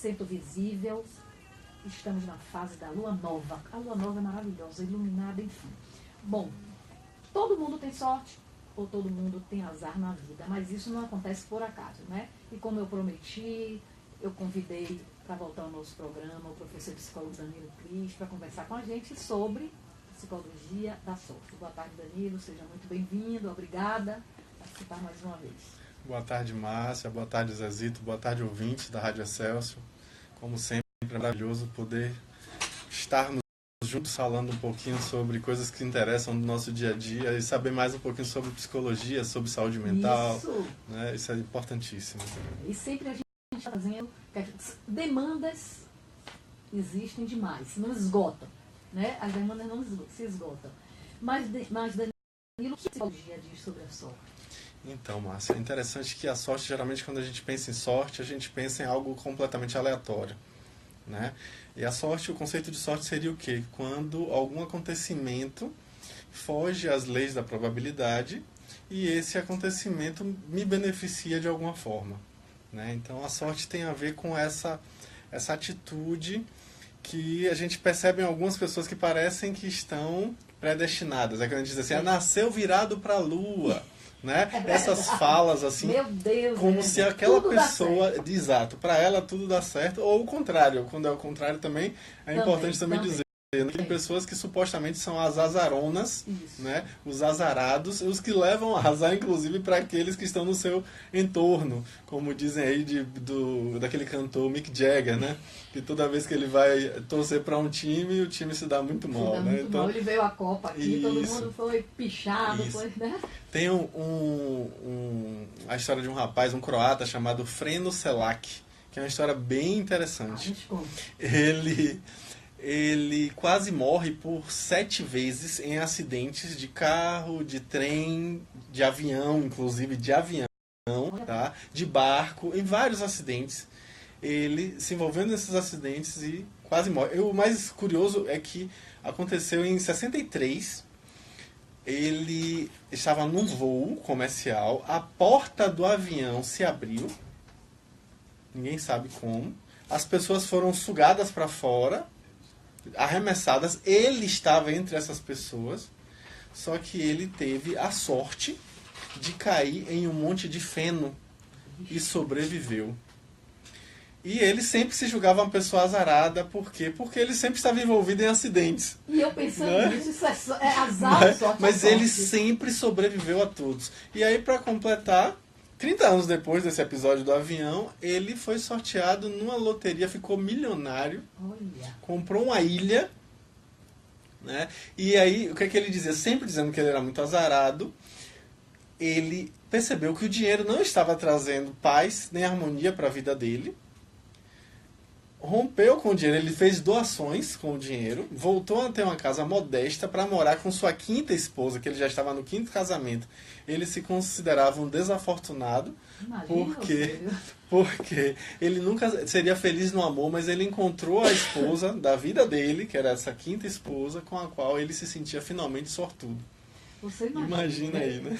100% visível. Estamos na fase da lua nova. A lua nova é maravilhosa, iluminada, enfim. Bom, todo mundo tem sorte ou todo mundo tem azar na vida, mas isso não acontece por acaso, né? E como eu prometi, eu convidei para voltar ao nosso programa o professor psicólogo Danilo Cris para conversar com a gente sobre psicologia da sorte. Boa tarde, Danilo, seja muito bem-vindo, obrigada por participar mais uma vez. Boa tarde, Márcia, boa tarde, Zezito, boa tarde, ouvintes da Rádio Excelsior. Como sempre, é maravilhoso poder estarmos juntos falando um pouquinho sobre coisas que interessam no nosso dia a dia e saber mais um pouquinho sobre psicologia, sobre saúde mental. Isso, né? Isso é importantíssimo. E sempre a gente está fazendo demandas existem demais, não esgotam, né? As demandas não se esgotam. Mas Danilo, o que a psicologia diz sobre a sorte? Então, Márcia, é interessante que a sorte, geralmente, quando a gente pensa em sorte, a gente pensa em algo completamente aleatório, né? E a sorte, o conceito de sorte seria o quê? Quando algum acontecimento foge às leis da probabilidade e esse acontecimento me beneficia de alguma forma, né? Então, a sorte tem a ver com essa atitude que a gente percebe em algumas pessoas que parecem que estão predestinadas. É quando a gente diz assim, nasceu virado para a lua. Né? Essas falas assim, meu Deus, como se aquela pessoa, exato, para ela tudo dá certo, ou o contrário, quando é o contrário também é importante também dizer, né? Tem pessoas que supostamente são as azaronas, né? Os azarados, os que levam a azar inclusive para aqueles que estão no seu entorno, como dizem aí daquele cantor Mick Jagger, né? Que toda vez que ele vai torcer para um time, o time se dá muito mal, né? Então, mal. Ele veio à Copa aqui, todo mundo foi pichado, foi, né? Tem a história de um rapaz, um croata chamado Freno Selak, que é uma história bem interessante. Ele quase morre por 7 vezes em acidentes de carro, de trem, de avião, inclusive de avião, tá? De barco, em vários acidentes. Ele se envolveu nesses acidentes e quase morre. O mais curioso é que aconteceu em 63. Ele estava num voo comercial, a porta do avião se abriu, ninguém sabe como, as pessoas foram sugadas para fora, arremessadas, ele estava entre essas pessoas, só que ele teve a sorte de cair em um monte de feno e sobreviveu. E ele sempre se julgava uma pessoa azarada, por quê? Porque ele sempre estava envolvido em acidentes. E eu pensando nisso, isso é azar, sorte. Mas ele sempre sobreviveu a todos. E aí, para completar, 30 anos depois desse episódio do avião, ele foi sorteado numa loteria, ficou milionário, comprou uma ilha, né? E aí, o que é que ele dizia? Sempre dizendo que ele era muito azarado, ele percebeu que o dinheiro não estava trazendo paz nem harmonia para a vida dele, rompeu com o dinheiro, ele fez doações com o dinheiro, voltou a ter uma casa modesta para morar com sua 5ª esposa, que ele já estava no 5º casamento. Ele se considerava um desafortunado, porque ele nunca seria feliz no amor, mas ele encontrou a esposa da vida dele, que era essa 5ª esposa, com a qual ele se sentia finalmente sortudo. Você imagina aí, né?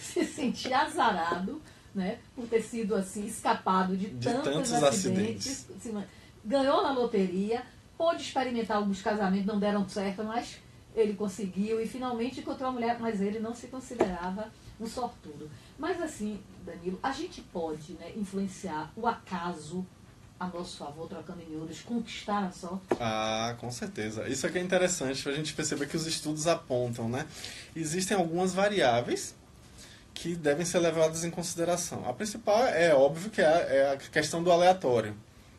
Se sentir azarado, né, por ter sido assim, escapado de tantos acidentes. Ganhou na loteria, pôde experimentar alguns casamentos, não deram certo, mas ele conseguiu e finalmente encontrou uma mulher, mas ele não se considerava um sortudo. Mas assim, Danilo, a gente pode, né, influenciar o acaso a nosso favor, trocando em miúdos, conquistar a sorte? Ah, com certeza. Isso aqui é interessante para a gente perceber que os estudos apontam, né? Existem algumas variáveis que devem ser levadas em consideração. A principal é óbvio que é a questão do aleatório.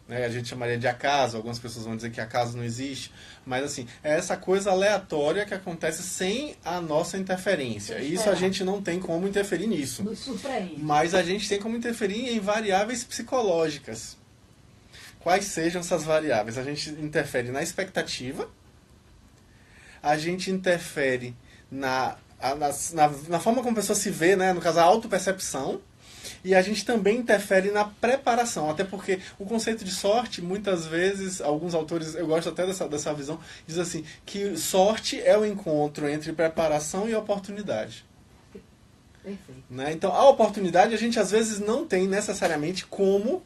Né? A gente chamaria de acaso, algumas pessoas vão dizer que acaso não existe, mas assim, é essa coisa aleatória que acontece sem a nossa interferência. Isso a gente não tem como interferir nisso. Nos surpreende. Mas a gente tem como interferir em variáveis psicológicas. Quais sejam essas variáveis? A gente interfere na expectativa, a gente interfere na forma como a pessoa se vê, né? No caso, a autopercepção, e a gente também interfere na preparação, até porque o conceito de sorte, muitas vezes, alguns autores, eu gosto até dessa visão, diz assim, que sorte é o encontro entre preparação e oportunidade. Perfeito. Né? Então, a oportunidade a gente às vezes não tem necessariamente como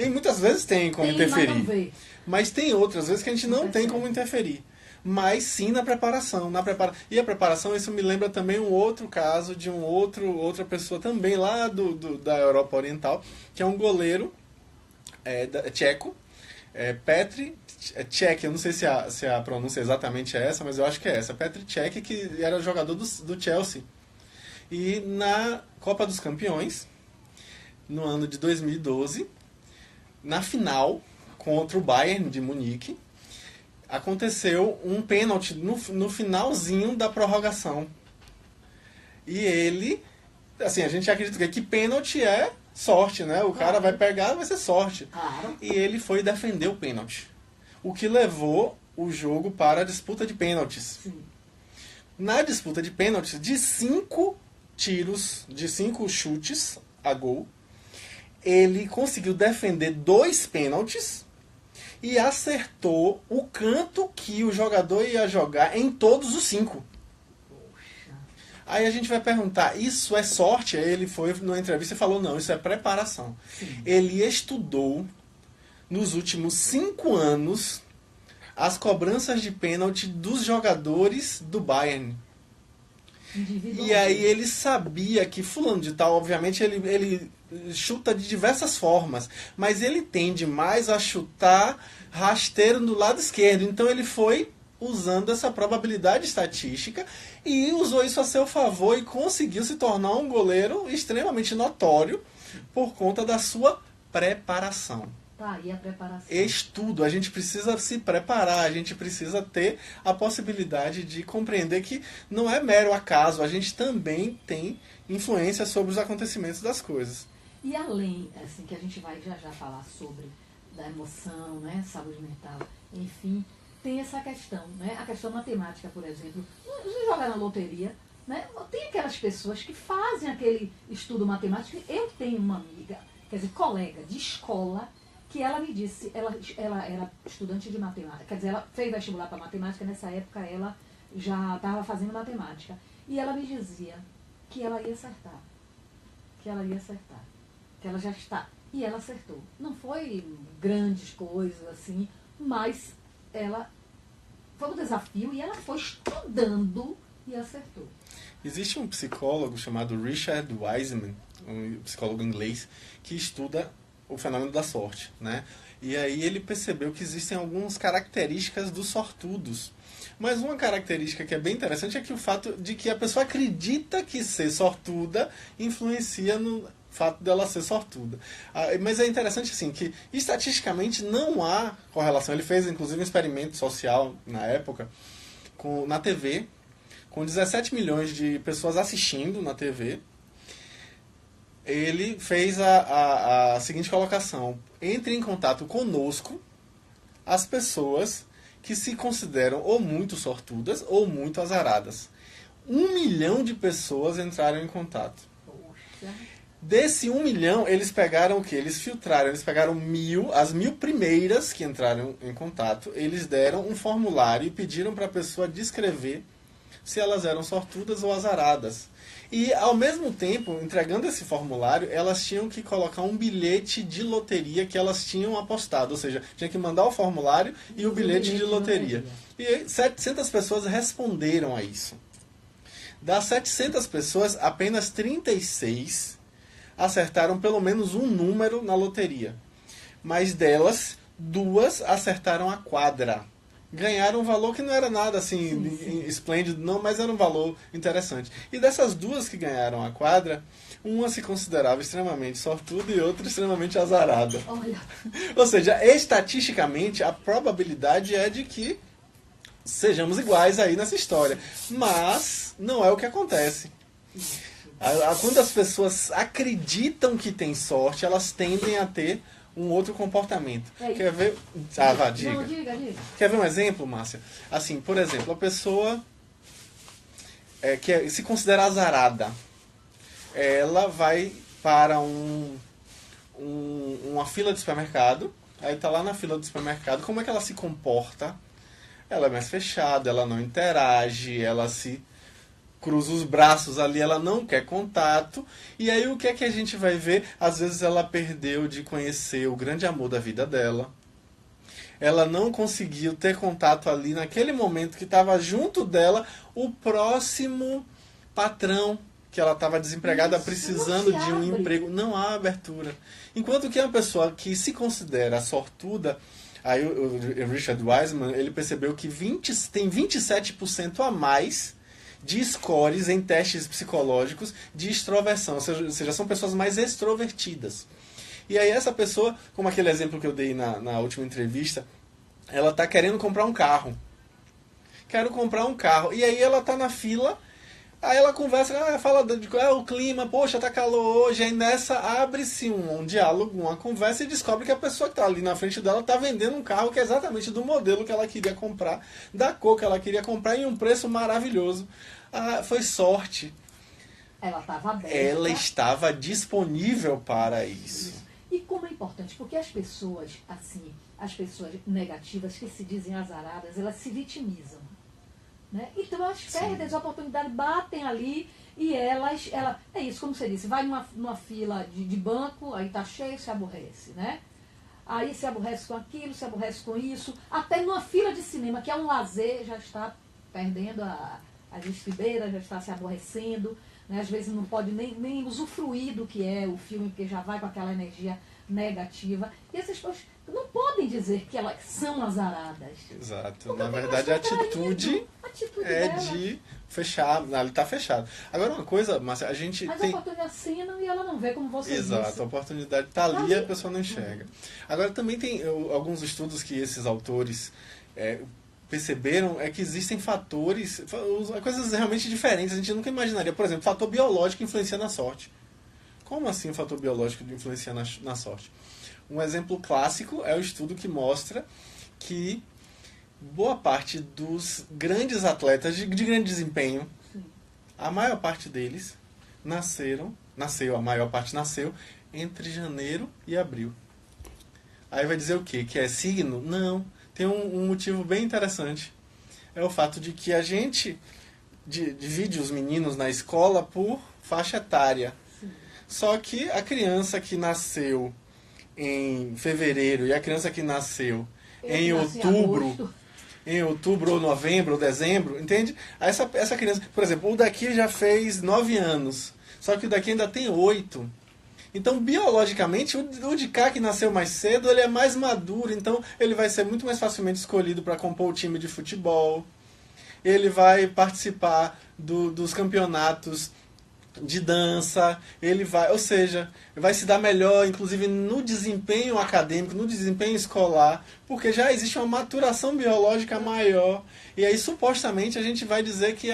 E muitas vezes tem como interferir. Mas não vê. Mas tem outras vezes que a gente não tem como interferir. Mas sim na preparação. E a preparação, isso me lembra também um outro caso de outra pessoa também lá da Europa Oriental, que é um goleiro tcheco, Petr Cech, eu não sei se a pronúncia exatamente é essa, mas eu acho que é essa. Petr Cech, que era jogador do Chelsea. E na Copa dos Campeões, no ano de 2012, na final contra o Bayern de Munique, aconteceu um pênalti no finalzinho da prorrogação. E ele, assim, a gente acredita que pênalti é sorte, né? O cara vai pegar, vai ser sorte. Claro. E ele foi defender o pênalti. O que levou o jogo para a disputa de pênaltis. Sim. Na disputa de pênaltis, de 5 tiros, de 5 chutes a gol, ele conseguiu defender 2 pênaltis e acertou o canto que o jogador ia jogar em todos os 5. Poxa. Aí a gente vai perguntar, isso é sorte? Aí ele foi numa entrevista e falou, não, isso é preparação. Sim. Ele estudou nos últimos 5 anos as cobranças de pênalti dos jogadores do Bayern. E aí ele sabia que fulano de tal, obviamente, ele chuta de diversas formas, mas ele tende mais a chutar rasteiro do lado esquerdo. Então ele foi usando essa probabilidade estatística e usou isso a seu favor e conseguiu se tornar um goleiro extremamente notório por conta da sua preparação. Tá, e a preparação? Estudo. A gente precisa se preparar, a gente precisa ter a possibilidade de compreender que não é mero acaso, a gente também tem influência sobre os acontecimentos das coisas. E além, assim, que a gente vai já falar sobre da emoção, né, saúde mental, enfim, tem essa questão, né, a questão matemática, por exemplo. Você joga na loteria, né, tem aquelas pessoas que fazem aquele estudo matemático. Eu tenho uma amiga, quer dizer, colega de escola, que ela me disse, ela era estudante de matemática, quer dizer, ela fez vestibular para matemática, nessa época ela já estava fazendo matemática. E ela me dizia que ela ia acertar, que ela já está. E ela acertou. Não foi grandes coisas assim, mas ela foi um desafio e ela foi estudando e acertou. Existe um psicólogo chamado Richard Wiseman, um psicólogo inglês, que estuda o fenômeno da sorte, né? E aí ele percebeu que existem algumas características dos sortudos. Mas uma característica que é bem interessante é que o fato de que a pessoa acredita que ser sortuda influencia no fato dela ser sortuda. Mas é interessante assim que estatisticamente não há correlação. Ele fez inclusive um experimento social na época na TV, com 17 milhões de pessoas assistindo na TV. Ele fez a seguinte colocação: entre em contato conosco as pessoas que se consideram ou muito sortudas ou muito azaradas. 1 milhão de pessoas entraram em contato. Poxa. Desse 1 milhão, eles pegaram o quê? Eles filtraram, eles pegaram as 1000 primeiras que entraram em contato, eles deram um formulário e pediram para a pessoa descrever se elas eram sortudas ou azaradas. E, ao mesmo tempo, entregando esse formulário, elas tinham que colocar um bilhete de loteria que elas tinham apostado. Ou seja, tinha que mandar o formulário e o bilhete de loteria. E 700 pessoas responderam a isso. Das 700 pessoas, apenas 36 acertaram pelo menos um número na loteria. Mas delas, 2 acertaram a quadra. Ganharam um valor que não era nada assim esplêndido, não, mas era um valor interessante. E dessas 2 que ganharam a quadra, uma se considerava extremamente sortuda e outra extremamente azarada. Olha. Ou seja, estatisticamente, a probabilidade é de que sejamos iguais aí nessa história. Mas não é o que acontece. Quando as pessoas acreditam que tem sorte, elas tendem a ter um outro comportamento. Quer ver? Diga. Não, diga. Quer ver um exemplo, Márcia? Assim, por exemplo, a pessoa que se considera azarada, ela vai para uma fila de supermercado, aí está lá na fila do supermercado, como é que ela se comporta? Ela é mais fechada, ela não interage, ela se cruza os braços ali, ela não quer contato. E aí o que é que a gente vai ver? Às vezes ela perdeu de conhecer o grande amor da vida dela. Ela não conseguiu ter contato ali naquele momento que estava junto dela o próximo patrão, que ela estava desempregada, Isso, precisando não se de um abre. emprego. Não há abertura. Enquanto que uma pessoa que se considera sortuda, aí o Richard Wiseman, ele percebeu que tem 27% a mais de scores em testes psicológicos de extroversão, ou seja, são pessoas mais extrovertidas. E aí essa pessoa, como aquele exemplo que eu dei na última entrevista, ela está querendo comprar um carro. Quero comprar um carro. E aí ela está na fila, aí ela conversa, fala de o clima, poxa, tá calor hoje. Aí nessa abre-se um diálogo, uma conversa e descobre que a pessoa que está ali na frente dela está vendendo um carro que é exatamente do modelo que ela queria comprar, da cor que ela queria comprar e um preço maravilhoso. Foi sorte. Ela estava aberta. Ela estava disponível para isso. E como é importante, porque as pessoas, assim, as pessoas negativas que se dizem azaradas, elas se vitimizam. Né? Então elas perdem as oportunidades, batem ali e ela, é isso, como você disse, vai numa fila de banco, aí tá cheio, se aborrece, né? Aí se aborrece com aquilo, se aborrece com isso, até numa fila de cinema, que é um lazer, já está perdendo as estribeiras, já está se aborrecendo, né? Às vezes não pode nem usufruir do que é o filme, porque já vai com aquela energia negativa. E essas pessoas não podem dizer que elas são azaradas. Exato. Porque Na verdade, a atitude é dela. de fechar. Ali está fechado. Agora, uma coisa, Márcia, a gente Mas tem. a oportunidade assina e ela não vê como você Exato, disse. a oportunidade está ali e a pessoa não enxerga. Agora, também tem alguns estudos que esses autores perceberam que existem fatores, coisas realmente diferentes, a gente nunca imaginaria. Por exemplo, fator biológico influencia na sorte. Como assim o fator biológico influencia na sorte? Um exemplo clássico é o estudo que mostra que boa parte dos grandes atletas de grande desempenho, Sim. a maior parte deles nasceu entre janeiro e abril. Aí vai dizer o quê? Que é signo? Não. Tem um motivo bem interessante. É o fato de que a gente divide os meninos na escola por faixa etária. Sim. Só que a criança que nasceu em fevereiro e a criança que nasceu em outubro ou novembro ou dezembro, entende? Essa criança, por exemplo, o daqui já fez 9 anos, só que o daqui ainda tem 8. Então, biologicamente, o de cá que nasceu mais cedo, ele é mais maduro, então ele vai ser muito mais facilmente escolhido para compor o time de futebol. Ele vai participar dos campeonatos de dança, ou seja, vai se dar melhor, inclusive no desempenho acadêmico, no desempenho escolar, porque já existe uma maturação biológica maior. E aí, supostamente, a gente vai dizer que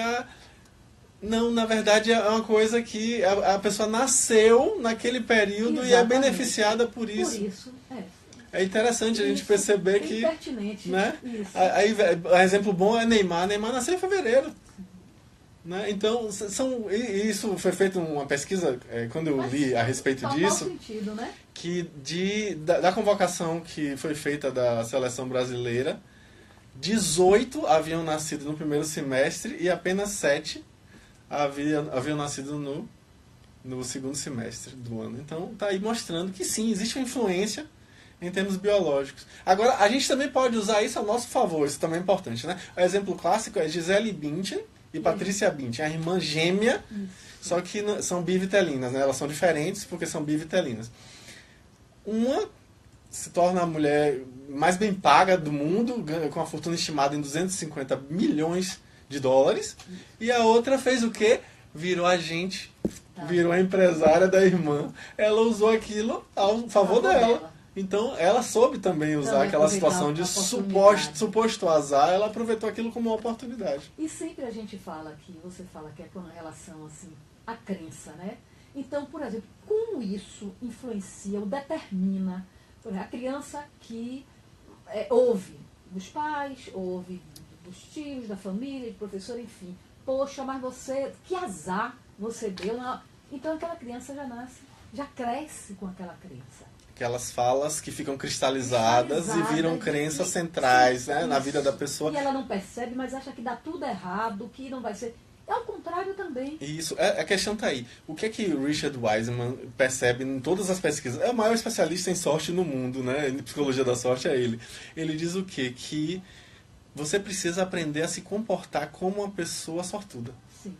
não, na verdade, é uma coisa que a pessoa nasceu naquele período. Exatamente. E é beneficiada por isso. Por isso, É interessante a gente perceber que... pertinente. Né? Isso. Aí, exemplo bom é Neymar. Neymar nasceu em fevereiro. Né? Então, isso foi feito uma pesquisa, quando eu li a respeito disso, sentido, né? que da convocação que foi feita da seleção brasileira, 18 haviam nascido no primeiro semestre e apenas 7 haviam nascido no segundo semestre do ano. Então, está aí mostrando que sim, existe uma influência em termos biológicos. Agora, a gente também pode usar isso a nosso favor, isso também é importante, né? O exemplo clássico é Gisele Bündchen e Patrícia Bündchen, a irmã gêmea, só que são bivitelinas, né? Elas são diferentes porque são bivitelinas. Uma se torna a mulher mais bem paga do mundo, com a fortuna estimada em 250 milhões de dólares, e a outra fez o quê? Virou agente, virou a empresária da irmã. Ela usou aquilo ao favor dela. Então, ela soube também usar aquela situação de suposto azar, ela aproveitou aquilo como uma oportunidade. E sempre a gente fala aqui, você fala que é com relação assim, à crença, né? Então, por exemplo, como isso influencia ou determina, por exemplo, a criança que ouve dos pais, ouve dos tios, da família, do professor, enfim. Poxa, mas que azar você deu. Então aquela criança já nasce, já cresce com aquela crença. Aquelas falas que ficam cristalizadas e viram crenças centrais, né, na vida da pessoa. E ela não percebe, mas acha que dá tudo errado, que não vai ser. É o contrário também. Isso, a questão tá aí. O que é que o Richard Wiseman percebe em todas as pesquisas? É o maior especialista em sorte no mundo, né? Em psicologia da sorte é ele. Ele diz o quê? Que você precisa aprender a se comportar como uma pessoa sortuda. Sim.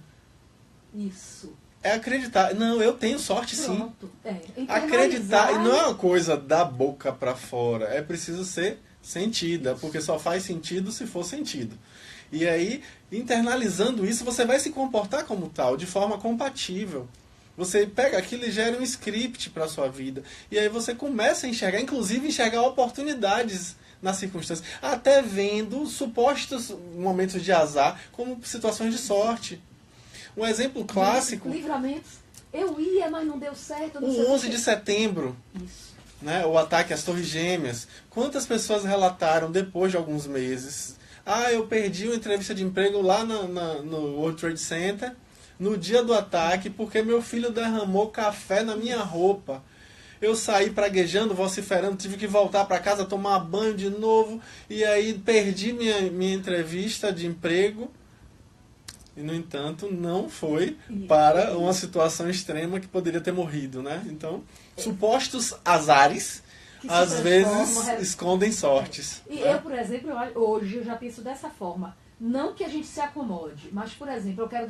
Isso. É acreditar. Não, eu tenho sorte. Pronto. Sim. Acreditar. E não é uma coisa da boca para fora. É preciso ser sentida. Porque só faz sentido se for sentido. E aí, internalizando isso, você vai se comportar como tal, de forma compatível. Você pega aquilo e gera um script para a sua vida. E aí você começa a enxergar, inclusive enxergar oportunidades nas circunstâncias. Até vendo supostos momentos de azar como situações de sorte. Um exemplo clássico... Livramentos. Eu ia, mas não deu certo. Não o 11 de setembro. Isso. Né, o ataque às Torres Gêmeas. Quantas pessoas relataram depois de alguns meses... eu perdi uma entrevista de emprego lá no World Trade Center no dia do ataque porque meu filho derramou café na minha roupa. Eu saí praguejando, vociferando, tive que voltar para casa, tomar banho de novo e aí perdi minha entrevista de emprego. E, no entanto, não foi para uma situação extrema que poderia ter morrido, né? Então, supostos azares... às vezes escondem sortes. E eu, por exemplo, hoje eu já penso dessa forma. Não que a gente se acomode, mas, por exemplo, eu quero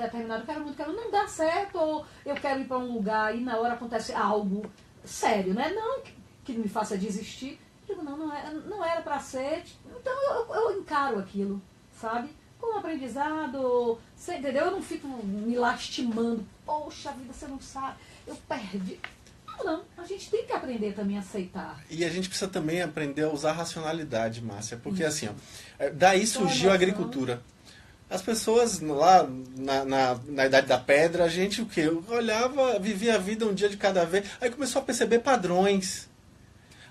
não dá certo, ou eu quero ir para um lugar e na hora acontece algo sério, né? Não que me faça desistir. Digo, não era para ser. Então eu encaro aquilo, sabe? Como aprendizado, você entendeu? Eu não fico me lastimando. Poxa vida, você não sabe, eu perdi. Não, a gente tem que aprender também a aceitar. E a gente precisa também aprender a usar a racionalidade, Márcia, porque assim, daí surgiu a agricultura. As pessoas lá na Idade da Pedra, a gente o quê? Olhava, vivia a vida um dia de cada vez, aí começou a perceber padrões.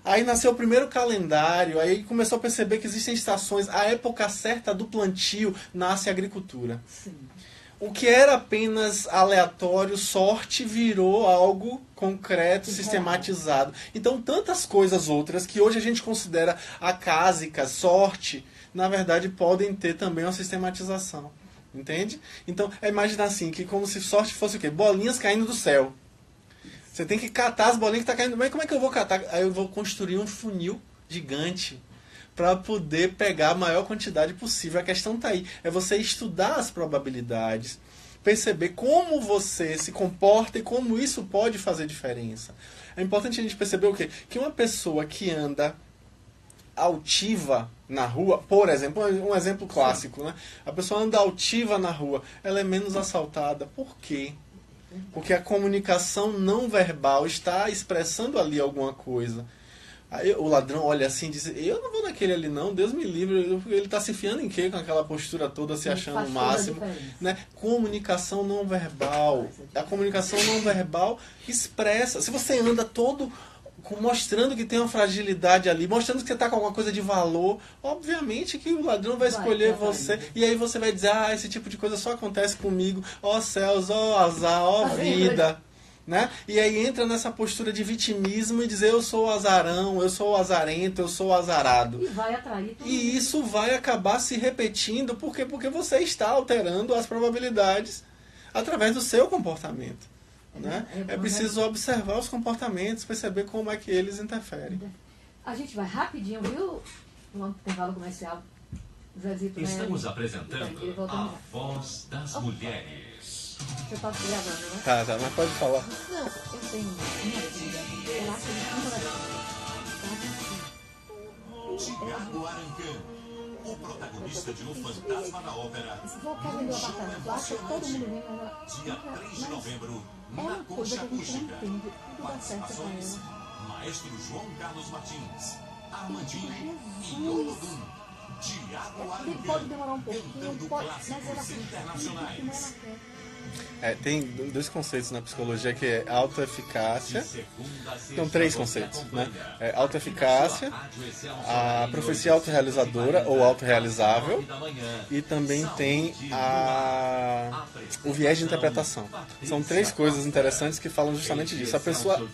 Aí nasceu o primeiro calendário, aí começou a perceber que existem estações, a época certa do plantio nasce a agricultura. Sim. O que era apenas aleatório, sorte, virou algo concreto, sistematizado. Então, tantas coisas outras que hoje a gente considera acásica, sorte, na verdade podem ter também uma sistematização. Entende? Então, imagina assim, que como se sorte fosse o quê? Bolinhas caindo do céu. Você tem que catar as bolinhas que estão caindo. Mas como é que eu vou catar? Aí eu vou construir um funil gigante para poder pegar a maior quantidade possível. A questão está aí. É você estudar as probabilidades, perceber como você se comporta e como isso pode fazer diferença. É importante a gente perceber o quê? Que uma pessoa que anda altiva na rua, por exemplo, um exemplo clássico, né? A pessoa anda altiva na rua, ela é menos assaltada. Por quê? Porque a comunicação não verbal está expressando ali alguma coisa. Aí o ladrão olha assim e diz, eu não vou naquele ali não, Deus me livre, ele está se fiando em quê com aquela postura toda, se achando o máximo, né? Comunicação não verbal. A comunicação não verbal expressa. Se você anda todo mostrando que tem uma fragilidade ali, mostrando que você está com alguma coisa de valor, obviamente que o ladrão vai escolher você, e aí você vai dizer, esse tipo de coisa só acontece comigo, ó céus, ó azar, ó vida. Né? E aí entra nessa postura de vitimismo e dizer eu sou o azarão, eu sou o azarento, eu sou o azarado. E vai atrair tudo. E isso vai acabar se repetindo porque você está alterando as probabilidades através do seu comportamento. Né? É preciso observar os comportamentos, perceber como é que eles interferem. A gente vai rapidinho, viu? Vamos ter intervalo comercial. Zezito, estamos apresentando a Voz das Mulheres. Você está gravando, né? Tá, mas pode falar. Não, eu tenho uma dúvida. Eu acho que ele Tiago Arancan, o protagonista de O Fantasma da Ópera. Vou querer meu apartamento. Acho que todo mundo vem, mas... Dia 3 de novembro, é na uma coisa Concha que a gente não Acústica. entende. Tudo dá certo pra Participações: ela. Maestro João Carlos Martins, Armandinho e Jesus. Olodum. Tiago Pode Arancan, demorar um pouquinho, cantando pode, mas ela clássicos internacionais. não ela quer. Tem dois conceitos na psicologia, que é autoeficácia. Então, 3 conceitos, né? Autoeficácia, a profecia autorrealizadora ou autorrealizável, e também tem o viés de interpretação. São 3 coisas interessantes que falam justamente disso. A pessoa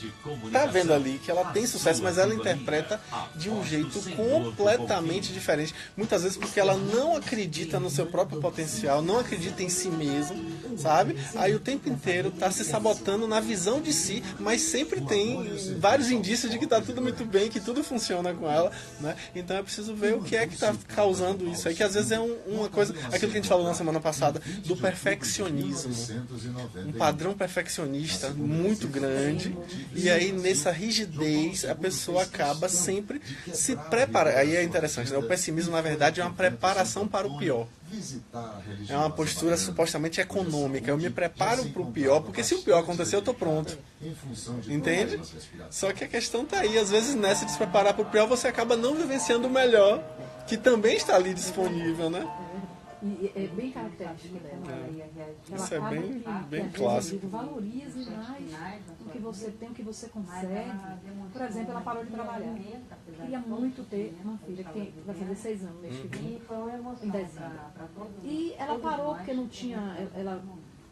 tá vendo ali que ela tem sucesso, mas ela interpreta de um jeito completamente diferente. Muitas vezes porque ela não acredita no seu próprio potencial, não acredita em si mesmo, sabe? Aí o tempo inteiro tá se sabotando na visão de si, mas sempre tem vários indícios de que tá tudo muito bem, que tudo funciona com ela, né? Então é preciso ver o que é que tá causando isso aí, que às vezes é uma coisa, aquilo que a gente falou na semana passada, do perfeccionismo. Um padrão perfeccionista muito grande, e aí nessa rigidez a pessoa acaba sempre se preparando. Aí é interessante, né? O pessimismo, na verdade, é uma preparação para o pior. É uma postura supostamente econômica. Eu me preparo para o pior, porque se o pior acontecer, eu estou pronto. Entende? Só que a questão está aí. Às vezes, nessa de se preparar para o pior, você acaba não vivenciando o melhor, que também está ali disponível, né? E é bem característico dela. Isso é bem clássico. Valorize mais o que você tem, o que você consegue. Por exemplo, ela parou de trabalhar. Queria muito ter uma filha que vai fazer 6 anos mês que vem, em dezembro. E ela parou porque não tinha... Ela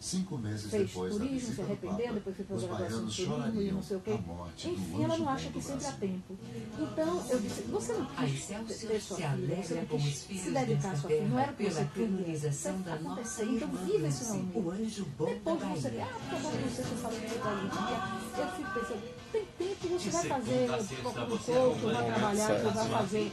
5 meses fez depois turismo, se arrependeu, depois foi para a graduação de turismo e não sei o quê. Enfim, ela não acha que sempre há tempo. Então, eu disse, você não quis ter sua filha, você não quis se dedicar à sua filha, não era o que você queria. Acontecer, então viva esse momento. Depois você diz, porque eu não sei se eu falei tudo ali. Eu fico pensando, tem tempo, você vai fazer um curso, vai trabalhar, você vai fazer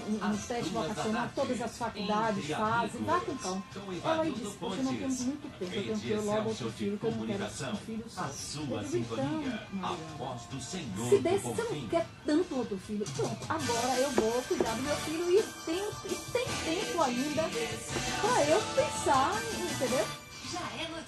um teste vocacional, todas as faculdades fazem, vá com calma. Ela aí disse, você não temos muito tempo. Eu tenho que ter logo outro filho, que eu não quero um filho só. Eu digo, então, se você não quer tanto outro filho, pronto, agora eu vou cuidar do meu filho e tem tempo ainda para eu pensar, entendeu?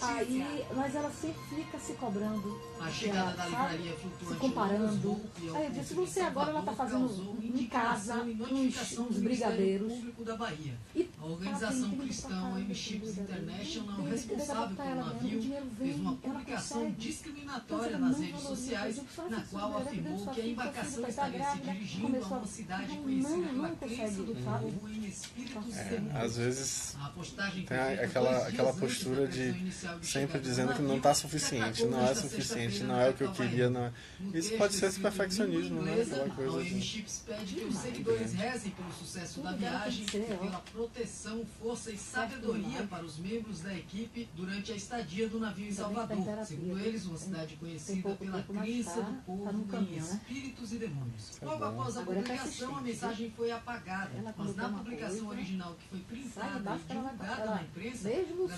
Aí, mas ela sempre fica se cobrando, a chegada da livraria flutuante, se comparando. Aí eu disse, você agora ela está fazendo em casa uns brigadeiros. Da Bahia. A organização cristã M-Chips International, responsável pelo navio, fez uma publicação discriminatória nas redes sociais, na qual afirmou que a embarcação estaria se dirigindo a uma cidade conhecida pela crença do povo em espíritos demônios. Às vezes A postagem tem foi feita aquela 2 dias postura antes da de previsão inicial de sempre chegada do dizendo que não navio, está suficiente, não é suficiente, não é o que eu queria, não é. Isso pode ser esse perfeccionismo, né? Aquela coisa A assim. M-Chips pede que os seguidores rezem pelo sucesso da viagem e pela proteção, força e sabedoria para os membros da equipe durante a estadia do navio em Salvador. Segundo eles, uma cidade conhecida pela crença do povo em espíritos e demônios. Logo após a publicação, a mensagem foi apagada, mas na publicação original que foi printada e divulgada na imprensa, brasileiros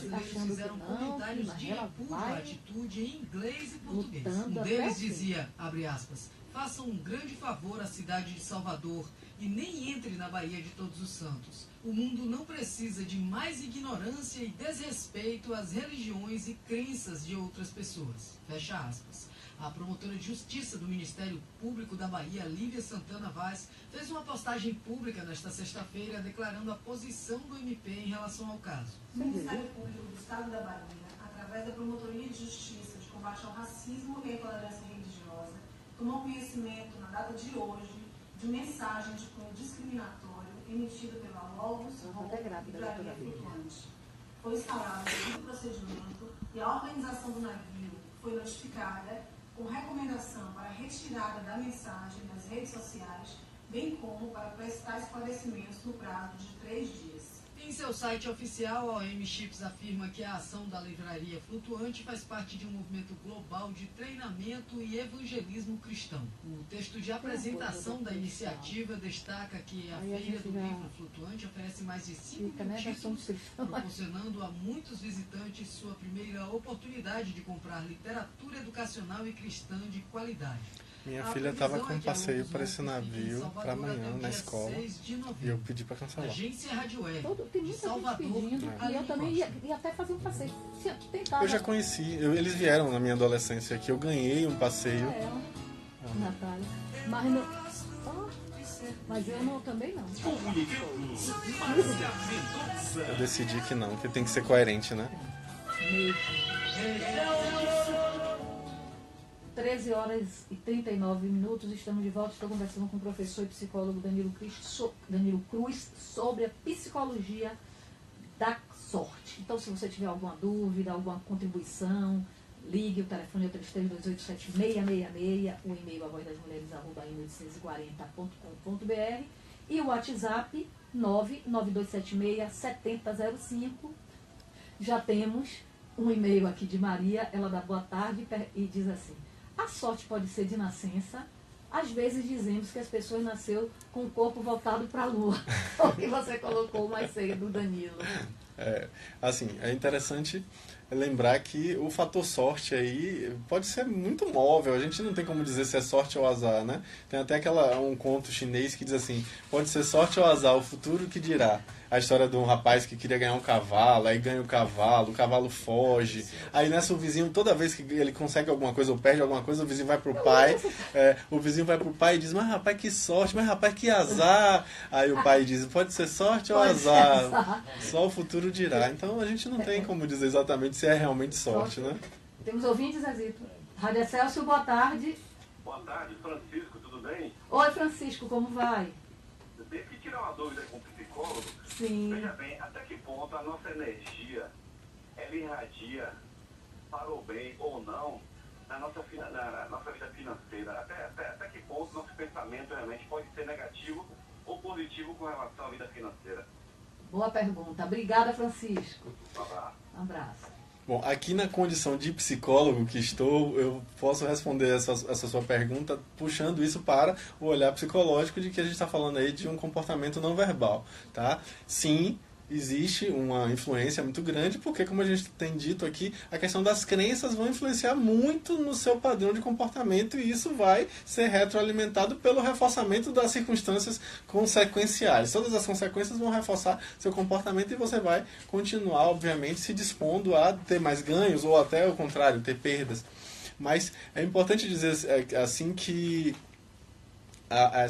fizeram comentários de repúdio à atitude em inglês e português. Um deles dizia, abre aspas, faça um grande favor à cidade de Salvador e nem entre na Baía de Todos os Santos. O mundo não precisa de mais ignorância e desrespeito às religiões e crenças de outras pessoas. Fecha aspas. A promotora de justiça do Ministério Público da Bahia, Lívia Santana Vaz, fez uma postagem pública nesta sexta-feira declarando a posição do MP em relação ao caso. O Ministério Público do Estado da Bahia, através da Promotoria de Justiça de Combate ao Racismo e à Intolerância Religiosa, tomou conhecimento, na data de hoje, de mensagem de cunho discriminatório emitida pela Logos Livraria Flutuante. Foi instaurado o procedimento e a organização do navio foi notificada com recomendação para retirada da mensagem das redes sociais, bem como para prestar esclarecimentos no prazo de 3 dias. Em seu site oficial, a M-Chips afirma que a ação da Livraria Flutuante faz parte de um movimento global de treinamento e evangelismo cristão. O texto de apresentação da iniciativa destaca que a Feira do Livro Flutuante oferece mais de 5 mil títulos, proporcionando a muitos visitantes sua primeira oportunidade de comprar literatura educacional e cristã de qualidade. Minha filha estava com um passeio para esse navio para amanhã na escola e eu pedi para cancelar. Agência Rádio Web. Tem muita gente pedindo e eu também ia até fazer um passeio. Eu já conheci, eles vieram na minha adolescência aqui, eu ganhei um passeio. Natália. Mas eu não, também não. Eu decidi que não, que tem que ser coerente, né? 13 horas e 39 minutos, estamos de volta. Estou conversando com o professor e psicólogo Danilo Cruz sobre a psicologia da sorte. Então, se você tiver alguma dúvida, alguma contribuição, ligue, o telefone é 33287666, o e-mail avozdasmulheres@1840.com.br e o WhatsApp 992767005. Já temos um e-mail aqui de Maria, ela dá boa tarde e diz assim: a sorte pode ser de nascença. Às vezes dizemos que as pessoas nasceram com o corpo voltado para a lua. O que você colocou mais cedo, Danilo. Assim, é interessante lembrar que o fator sorte aí pode ser muito móvel. A gente não tem como dizer se é sorte ou azar, né? Tem até um conto chinês que diz assim: pode ser sorte ou azar, o futuro que dirá. A história de um rapaz que queria ganhar um cavalo, aí ganha o cavalo foge. Aí nessa o vizinho, toda vez que ele consegue alguma coisa ou perde alguma coisa, o vizinho vai pro pai. O vizinho vai pro pai e diz: mas rapaz, que sorte, mas rapaz, que azar. Aí o pai diz: pode ser sorte ou azar? Só o futuro dirá. Então a gente não tem como dizer exatamente se é realmente sorte, né? Temos ouvintes, Zezito. Rádio Excelsior, boa tarde. Boa tarde, Francisco, tudo bem? Oi, Francisco, como vai? Eu tenho que tirar uma dúvida com o psicólogo. Sim. Veja bem, até que ponto a nossa energia, ela irradia para o bem ou não na nossa vida financeira? Até que ponto nosso pensamento realmente pode ser negativo ou positivo com relação à vida financeira? Boa pergunta. Obrigada, Francisco. Um abraço. Bom, aqui na condição de psicólogo que estou, eu posso responder essa sua pergunta puxando isso para o olhar psicológico de que a gente está falando aí de um comportamento não verbal, tá? Sim, existe uma influência muito grande, porque, como a gente tem dito aqui, a questão das crenças vão influenciar muito no seu padrão de comportamento e isso vai ser retroalimentado pelo reforçamento das circunstâncias consequenciais. Todas as consequências vão reforçar seu comportamento e você vai continuar, obviamente, se dispondo a ter mais ganhos ou até o contrário, ter perdas. Mas é importante dizer assim que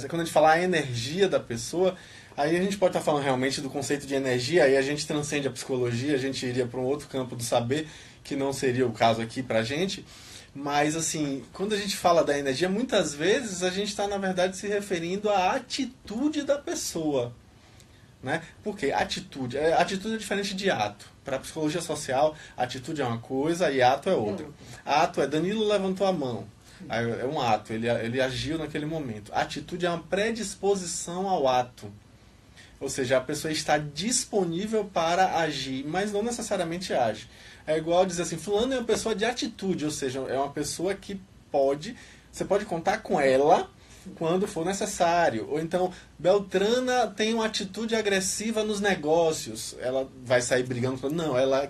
quando a gente fala a energia da pessoa, aí a gente pode estar falando realmente do conceito de energia, aí a gente transcende a psicologia, a gente iria para um outro campo do saber, que não seria o caso aqui para a gente. Mas, assim, quando a gente fala da energia, muitas vezes a gente está, na verdade, se referindo à atitude da pessoa. Né? Porque atitude é diferente de ato. Para a psicologia social, atitude é uma coisa e ato é outra. Ato é Danilo levantou a mão. É um ato, ele agiu naquele momento. Atitude é uma predisposição ao ato. Ou seja, a pessoa está disponível para agir, mas não necessariamente age. É igual dizer assim, fulano é uma pessoa de atitude, ou seja, é uma pessoa que você pode contar com ela quando for necessário. Ou então, Beltrana tem uma atitude agressiva nos negócios, ela vai sair brigando. Não, ela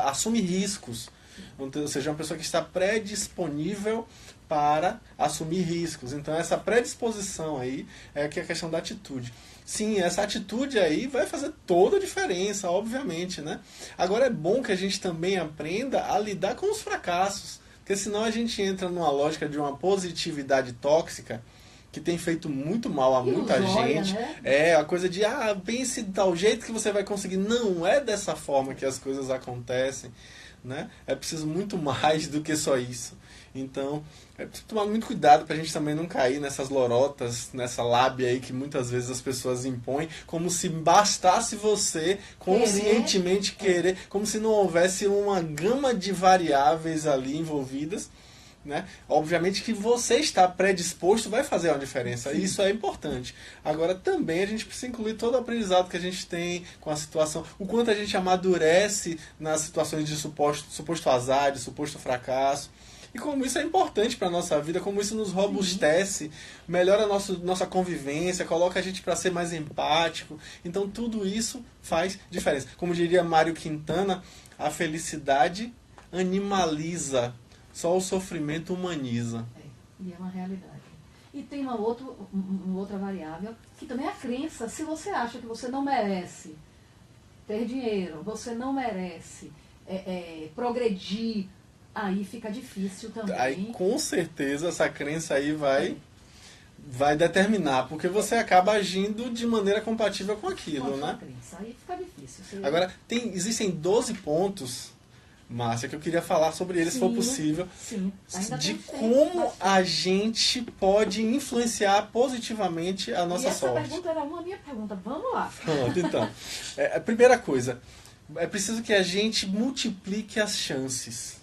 assume riscos. Ou seja, é uma pessoa que está predisponível para assumir riscos. Então, essa predisposição aí é que é a questão da atitude. Sim, essa atitude aí vai fazer toda a diferença, obviamente, né? Agora é bom que a gente também aprenda a lidar com os fracassos, porque senão a gente entra numa lógica de uma positividade tóxica que tem feito muito mal a muita gente. Né? É a coisa de, pense de tal jeito que você vai conseguir. Não é dessa forma que as coisas acontecem, né? É preciso muito mais do que só isso. Então, é preciso tomar muito cuidado para a gente também não cair nessas lorotas, nessa lábia aí que muitas vezes as pessoas impõem, como se bastasse você conscientemente querer, como se não houvesse uma gama de variáveis ali envolvidas. Né? Obviamente que você estar predisposto vai fazer uma diferença. Sim. Isso é importante. Agora também a gente precisa incluir todo o aprendizado que a gente tem com a situação, o quanto a gente amadurece nas situações de suposto azar, de suposto fracasso. E como isso é importante para a nossa vida, como isso nos robustece, melhora a nossa convivência, coloca a gente para ser mais empático. Então tudo isso faz diferença. Como diria Mário Quintana, a felicidade animaliza, só o sofrimento humaniza. E é uma realidade. E tem uma outra variável, que também é a crença. Se você acha que você não merece ter dinheiro, você não merece progredir, aí fica difícil também. Aí com certeza essa crença aí vai determinar, porque você acaba agindo de maneira compatível com aquilo, né? Crença. Aí fica difícil. Agora, existem 12 pontos Márcia, que eu queria falar sobre ele, se for possível. Sim, ainda De tem tempo, como bastante. a gente pode influenciar positivamente a nossa E essa sorte. pergunta era uma minha pergunta. Vamos lá. Pronto, então. A primeira coisa, é preciso que a gente multiplique as chances.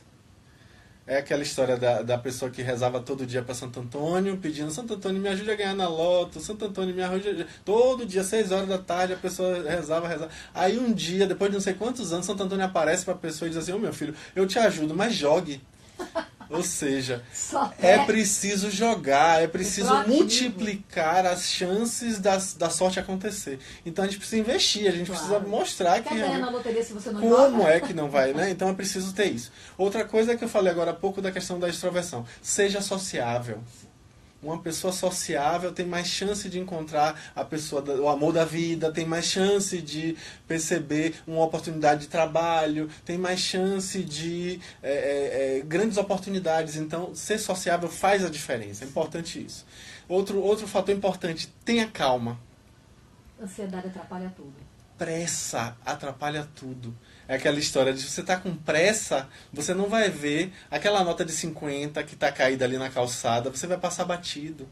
É aquela história da pessoa que rezava todo dia para Santo Antônio, pedindo: Santo Antônio, me ajude a ganhar na loto, Santo Antônio, me ajude. Todo dia, 6 horas da tarde, a pessoa rezava. Aí um dia, depois de não sei quantos anos, Santo Antônio aparece para a pessoa e diz assim: ô meu filho, eu te ajudo, mas jogue. Ou seja, Só é preciso jogar, é preciso proativo. multiplicar as chances da sorte acontecer. Então a gente precisa investir, a gente Claro. precisa mostrar que Quer ganhar realmente... na loteria se você não Como joga? é que não vai, né? Então é preciso ter isso. Outra coisa é que eu falei agora há pouco da questão da extroversão. Seja sociável. Uma pessoa sociável tem mais chance de encontrar a pessoa, o amor da vida, tem mais chance de perceber uma oportunidade de trabalho, tem mais chance de grandes oportunidades. Então, ser sociável faz a diferença. É importante isso. Outro fator importante, tenha calma. Ansiedade atrapalha tudo. Pressa atrapalha tudo. É aquela história de você estar com pressa, você não vai ver aquela nota de 50 que está caída ali na calçada, você vai passar batido.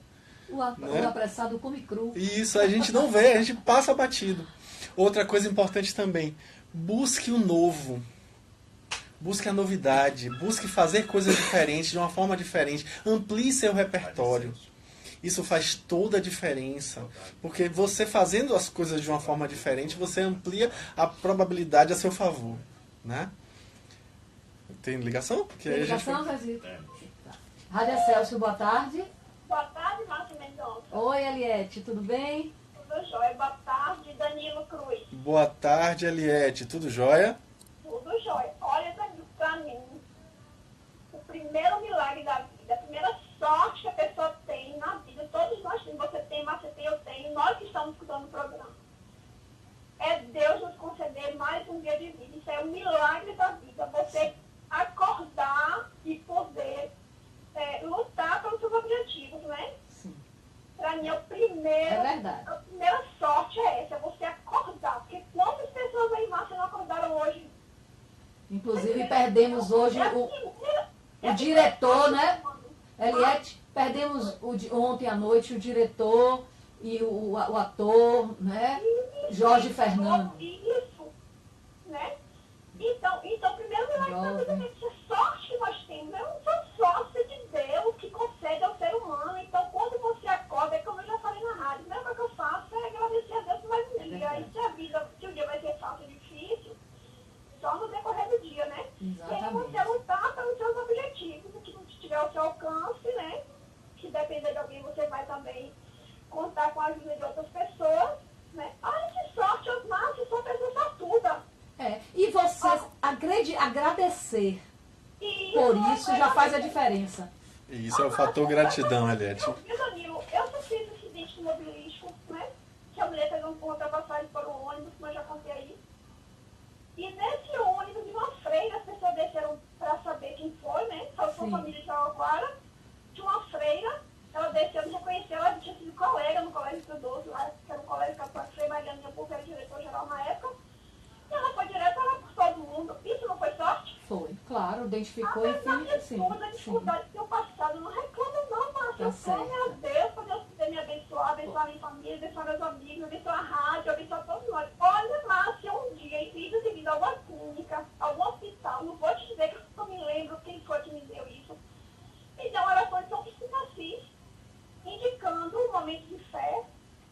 O Né? apressado come cru. Isso, a gente não vê, a gente passa batido. Outra coisa importante também, busque o novo. Busque a novidade, busque fazer coisas diferentes, de uma forma diferente. Amplie seu repertório. Isso faz toda a diferença. Porque você fazendo as coisas de uma forma diferente, você amplia a probabilidade a seu favor. Né? Tem ligação? Que Tem aí a gente ligação, Zezinho? Tá. Rádio Celso, boa tarde. Boa tarde, Márcia Mendonça. Oi, Eliette, tudo bem? Tudo jóia. Boa tarde, Danilo Cruz. Boa tarde, Eliette. Tudo jóia? Tudo jóia. Olha, pra mim, o primeiro milagre da vida, a primeira sorte que a pessoa tem na vida, todos nós temos, você tem, Márcia tem, eu tenho, nós que estamos escutando o programa, é Deus nos conceder mais um dia de vida. Isso é um milagre da vida. Você acordar e poder lutar pelos seus objetivos, né? Sim. Para mim, é É verdade. a primeira sorte é essa, é você acordar. Porque quantas pessoas aí, Márcia, não acordaram hoje? Inclusive, perdemos hoje o diretor, né? Eliette, perdemos ontem à noite o diretor e o ator, né? Jorge Fernando. Isso, né? Então primeiro milagre da vida é essa sorte que nós temos. Eu não sou sócia de Deus que concede ao ser humano. Então, quando você acorda, é como eu já falei na rádio, a primeira coisa que eu faço é agradecer a Deus por mais um dia. Aí, se o dia vai ser fácil ou difícil, só no decorrer do dia, né? Exatamente. E aí você lutar pelos seus objetivos, o que não estiver ao seu alcance, né? Se depender de alguém, você vai também contar com a ajuda de outras pessoas, né? Olha que sorte, Osmar, se sou pessoa sortuda. E você agradecer E por isso já faz a diferença. E isso é o fator gratidão, Eliette. Meu Danilo, eu sofri um acidente automobilístico, né? Que a mulher pegou uma ultrapassagem para o ônibus, como eu já contei aí. E nesse ônibus, de uma freira, as pessoas desceram para saber quem foi, né? Falou com a família de Jaraguara. De uma freira, ela desceu, me reconheceu, ela tinha sido colega no colégio Estudoso, lá, que era um colégio que a Freira Mariana Minha era diretor-geral na época. E ela foi direto lá por todo mundo. Isso não foi sorte? Foi, claro, identificou, Apesar enfim, de sim. toda a dificuldade que eu passado, não reclamo não, Márcia. Tá Eu certo. clamo a Deus para Deus poder me abençoar, abençoar minha família, abençoar meus amigos, abençoar a rádio, abençoar todos nós. Olha, Márcia, um dia, em vida de vida, alguma clínica, algum hospital, não vou te dizer que eu não me lembro quem foi que me deu isso, me deu uma oração de São Francisco de Assis, indicando um momento de fé,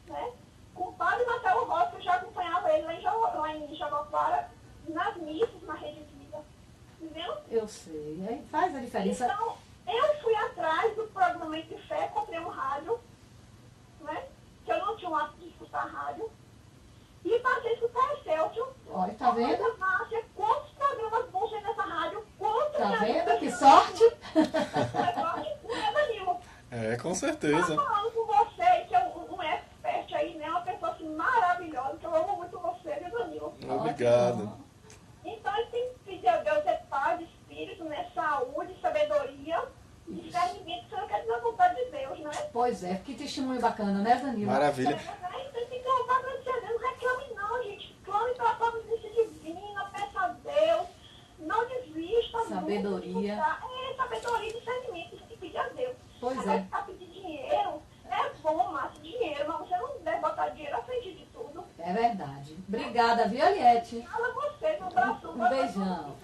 né? Com o padre Marcelo Rossi, eu já acompanhava ele lá em Jabaquara, nas missas, na Rede Vida. Entendeu? Eu sei, aí faz a diferença. Então, eu fui atrás do programa de fé, comprei um rádio, né? Que eu não tinha um hábito de escutar rádio. E passei a escutar a Excelsior. Olha, tá vendo? Olha, Márcia, quantos programas bons tem nessa rádio? Quantos Tá me vendo? ajudam? Que sorte! Danilo. É, com Tá certeza. falando com você, que é um expert aí, né? Uma pessoa assim, maravilhosa, que eu amo muito você, viu, Danilo? Obrigado. Então, ele tem que pedir a Deus paz, espírito, né? Saúde, sabedoria, discernimento, que você não quer dizer a vontade de Deus, né? Pois é, que testemunho bacana, né, Danilo? Maravilha. Então, tem que louvar, agradecer a Deus, não reclame não, gente. Clame pela providência divina, peça a Deus, não desvie sabedoria. Sabedoria e discernimento, tem que pedir a Deus. Pois Agora, é. para pedir dinheiro, é bom, Márcio, dinheiro, mas você não deve botar dinheiro à frente de tudo. É verdade. Obrigada, viu, Eliette? Fala você, um abraço. Um beijão.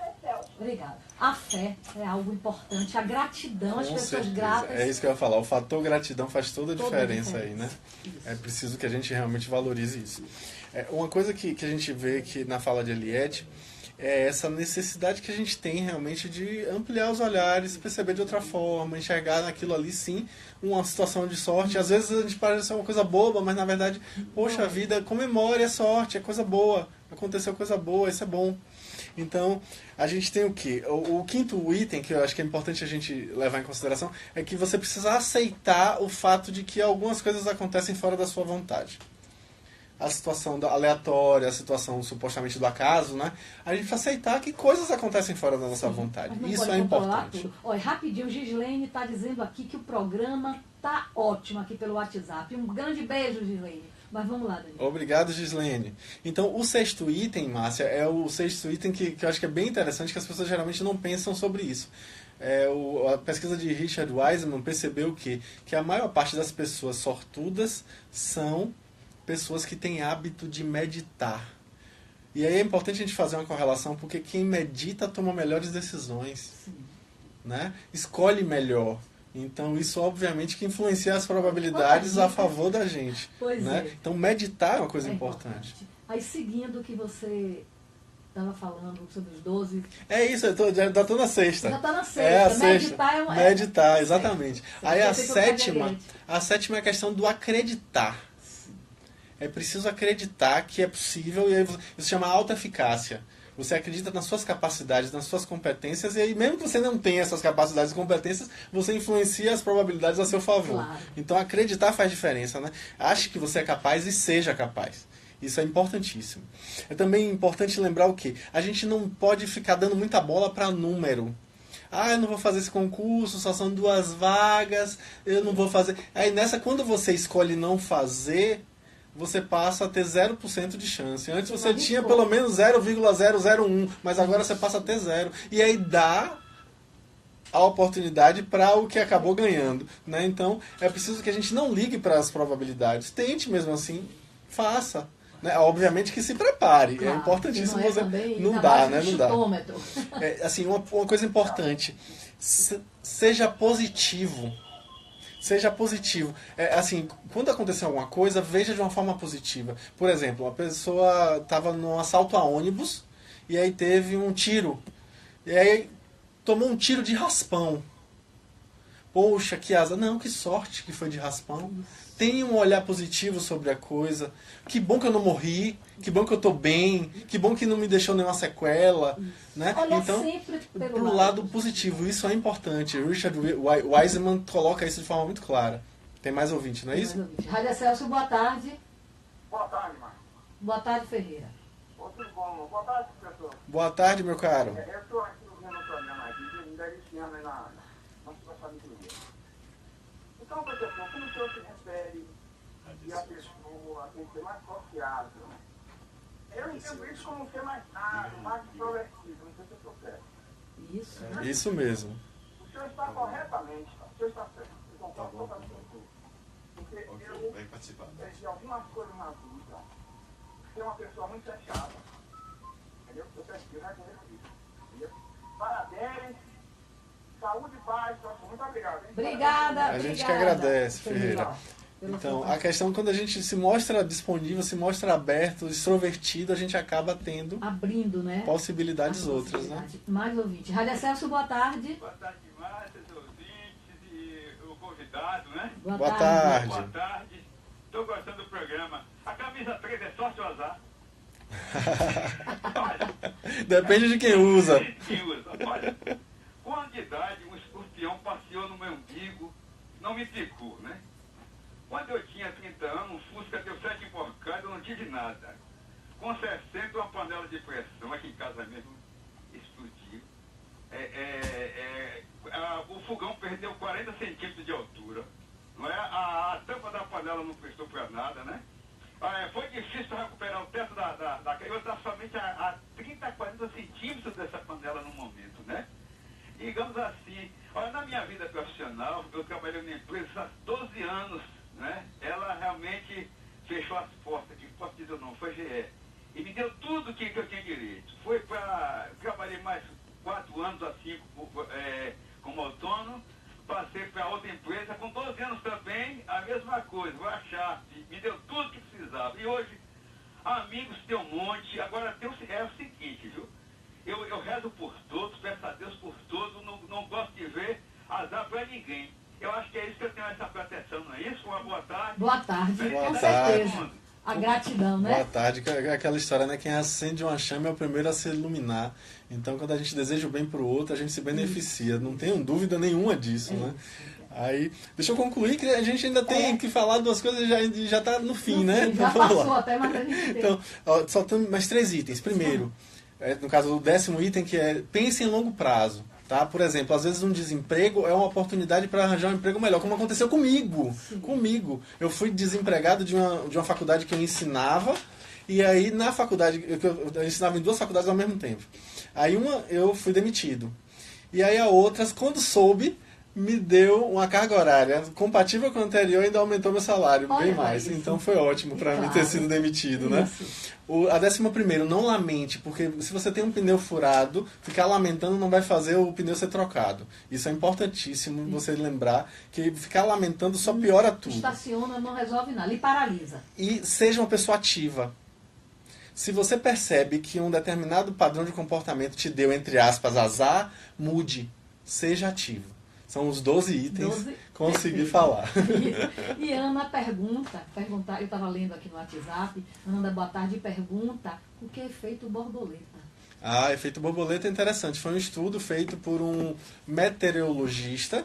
Obrigada. A fé é algo importante, a gratidão, as Com pessoas certeza. gratas. É isso que eu ia falar. O fator gratidão faz toda a Toda a diferença aí, né? diferença. É preciso que a gente realmente valorize isso. Uma coisa que a gente vê que na fala de Eliette é essa necessidade que a gente tem realmente de ampliar os olhares, perceber de outra forma, enxergar naquilo ali, sim, uma situação de sorte. Às vezes a gente parece ser uma coisa boba, mas na verdade, poxa, a vida comemore a sorte, é coisa boa, aconteceu coisa boa, isso é bom. Então, a gente tem o quê? O quinto item, que eu acho que é importante a gente levar em consideração, é que você precisa aceitar o fato de que algumas coisas acontecem fora da sua vontade. A situação aleatória, a situação supostamente do acaso, né? A gente precisa aceitar que coisas acontecem fora da nossa vontade. Mas não Isso pode é controlar importante. tudo. Olha, rapidinho, Gislene está dizendo aqui que o programa tá ótimo aqui pelo WhatsApp. Um grande beijo, Gislene. Mas vamos lá, Daniel. Obrigado, Gislene. Então, o sexto item, Márcia, é o sexto item que eu acho que é bem interessante, que as pessoas geralmente não pensam sobre isso. A pesquisa de Richard Wiseman percebeu que a maior parte das pessoas sortudas são pessoas que têm hábito de meditar. E aí é importante a gente fazer uma correlação, porque quem medita toma melhores decisões, né? Escolhe melhor. Então, isso obviamente que influencia as probabilidades a favor da gente. Pois né? é. Então, meditar é uma coisa importante. Aí, seguindo o que você estava falando sobre os 12... É isso, já estou na sexta. Já está na sexta. É a Meditar sexta. é uma... Meditar, exatamente. Certo. Aí Você a sétima é a questão do acreditar. É preciso acreditar que é possível, e aí isso se chama autoeficácia. Você acredita nas suas capacidades, nas suas competências, e aí mesmo que você não tenha essas capacidades e competências, você influencia as probabilidades a seu favor. Claro. Então acreditar faz diferença, né? Ache que você é capaz e seja capaz. Isso é importantíssimo. É também importante lembrar o quê? A gente não pode ficar dando muita bola para número. Ah, eu não vou fazer esse concurso, só são 2 vagas, eu não vou fazer... Aí nessa, quando você escolhe não fazer, você passa a ter 0% de chance. Antes você tinha pelo menos 0,001, mas agora você passa a ter 0. E aí dá a oportunidade para o que acabou ganhando. Né? Então, é preciso que a gente não ligue para as probabilidades. Tente mesmo assim, faça. Né? Obviamente que se prepare. Claro, é importantíssimo não é você... também, não ainda dá, mais né? no Não dá. chutômetro. Assim, uma coisa importante. Seja positivo. Seja positivo. Assim, quando acontecer alguma coisa, veja de uma forma positiva. Por exemplo, uma pessoa estava num assalto a ônibus e aí teve um tiro. E aí tomou um tiro de raspão. Poxa, que asa. Não, que sorte que foi de raspão. Tenha um olhar positivo sobre a coisa. Que bom que eu não morri. Que bom que eu estou bem. Que bom que não me deixou nenhuma sequela. Né? Olha Então, sempre pelo lado positivo. Isso é importante. Richard Wiseman coloca isso de forma muito clara. Tem mais ouvinte, não é isso? Rádio Celso, boa tarde. Boa tarde, Marcos. Boa tarde, Ferreira. Tudo bom? Boa tarde, professor. Boa tarde, meu caro. Eu estou aqui vendo o programa aqui, ainda esse ano na nossa sabedoria. Então, professor, como o senhor se refere e a pessoa tem que ser mais sociável? Eu entendo isso como ser mais raro, mais extrovertido, não sei se eu estou certo. Isso. Isso mesmo. O senhor está corretamente, o senhor está certo. Eu concordo totalmente com tudo. Porque eu perdi algumas coisas na vida, ser uma pessoa muito fechada. Entendeu? Eu reconheço isso. Entendeu? Parabéns. Saúde e paz. Muito obrigado. Hein? Obrigada. A gente que agradece, Ferreira. Pela Então, sua a questão, quando a gente se mostra disponível, se mostra aberto, extrovertido, a gente acaba tendo abrindo, né? possibilidades As outras, né? possibilidades. Mais ouvinte. Rádio Celso, boa tarde. Boa tarde, Márcia, os ouvintes e o convidado, né? Boa tarde. Boa tarde. Estou gostando do programa. A camisa 3 é sorte ou azar? Depende de quem usa. Quem usa. Olha, com a de idade, um escorpião passeou no meu umbigo, não me picou, né? Quando eu tinha 30 anos, um Fusca deu 7 emborcadas, eu não tive nada. Com 60, uma panela de pressão, aqui em casa mesmo, explodiu. O fogão perdeu 40 centímetros de altura. Não é? A tampa da panela não prestou para nada, né? Foi difícil recuperar o teto da eu estava somente a 30, 40 centímetros dessa panela no momento, né? digamos assim, olha, na minha vida profissional, eu trabalhei numa empresa há 12 anos, né? Ela realmente fechou as portas, que posso dizer não, foi GE. E me deu tudo que eu tinha direito. Trabalhei mais 4 anos assim como autônomo, passei para outra empresa, com 12 anos também, a mesma coisa, a Sharp, me deu tudo que precisava. E hoje, amigos tem um monte, agora é o seguinte, viu? Eu rezo por todos, peço a Deus por todos, não gosto de ver azar para ninguém. Eu acho que é isso que eu tenho essa proteção, não é isso? Uma boa tarde. Boa tarde, Boa com tarde. certeza. A gratidão, né? Boa tarde. Aquela história, né? Quem acende uma chama é o primeiro a se iluminar. Então, quando a gente deseja o bem para o outro, a gente se beneficia. Não tenho dúvida nenhuma disso, né? Aí, deixa eu concluir que a gente ainda tem que falar duas coisas e já está no fim, né? Já passou até, mas a gente tem. Então, só tem mais 3 itens. Primeiro, no caso do 10º item, que é pense em longo prazo. Tá? Por exemplo, às vezes um desemprego é uma oportunidade para arranjar um emprego melhor, como aconteceu comigo. Comigo. Eu fui desempregado de uma faculdade que eu ensinava, e aí na faculdade, eu ensinava em 2 faculdades ao mesmo tempo. Aí uma eu fui demitido. E aí a outra, quando soube, me deu uma carga horária compatível com a anterior e ainda aumentou meu salário bem mais. Isso. Então foi ótimo para mim ter sido demitido, né? A 11º, não lamente, porque se você tem um pneu furado, ficar lamentando não vai fazer o pneu ser trocado. Isso é importantíssimo você lembrar, que ficar lamentando só piora tudo. Estaciona, não resolve nada, lhe paralisa. E seja uma pessoa ativa. Se você percebe que um determinado padrão de comportamento te deu, entre aspas, azar, mude. Seja ativo. São os 12 itens. Consegui falar. E Ana pergunta, eu estava lendo aqui no WhatsApp, Ana, boa tarde, pergunta o que é efeito borboleta. Efeito borboleta é interessante. Foi um estudo feito por um meteorologista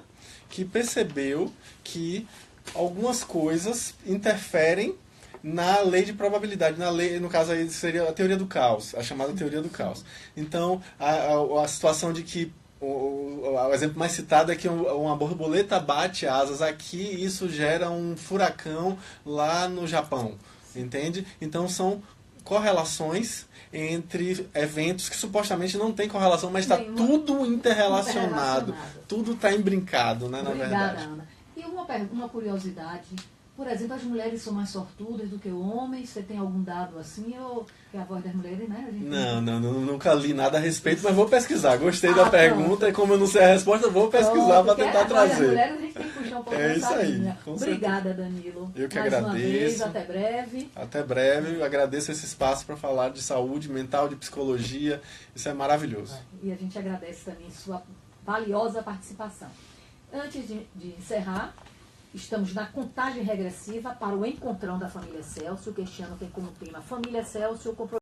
que percebeu que algumas coisas interferem na lei de probabilidade, no caso aí seria a teoria do caos, a chamada teoria do caos. Então, a situação de que o exemplo mais citado é que uma borboleta bate asas aqui e isso gera um furacão lá no Japão, entende? Então são correlações entre eventos que supostamente não tem correlação, mas está tudo interrelacionado, tudo está imbrincado, né, na verdade. Ana. E uma curiosidade, por exemplo, as mulheres são mais sortudas do que homens? Você tem algum dado assim? Ou que a voz das mulheres, né? Nunca li nada a respeito, mas vou pesquisar. Gostei da pergunta e como eu não sei a resposta, vou pesquisar para tentar trazer. As mulheres, a gente tem que puxar um pouco dessa linha. Obrigada, Danilo. Eu que mais agradeço. Uma vez, até breve. Até breve. Eu agradeço esse espaço para falar de saúde mental, de psicologia. Isso é maravilhoso. E a gente agradece também sua valiosa participação. Antes de encerrar, estamos na contagem regressiva para o encontrão da família Celso, que este ano tem como tema Família Celso,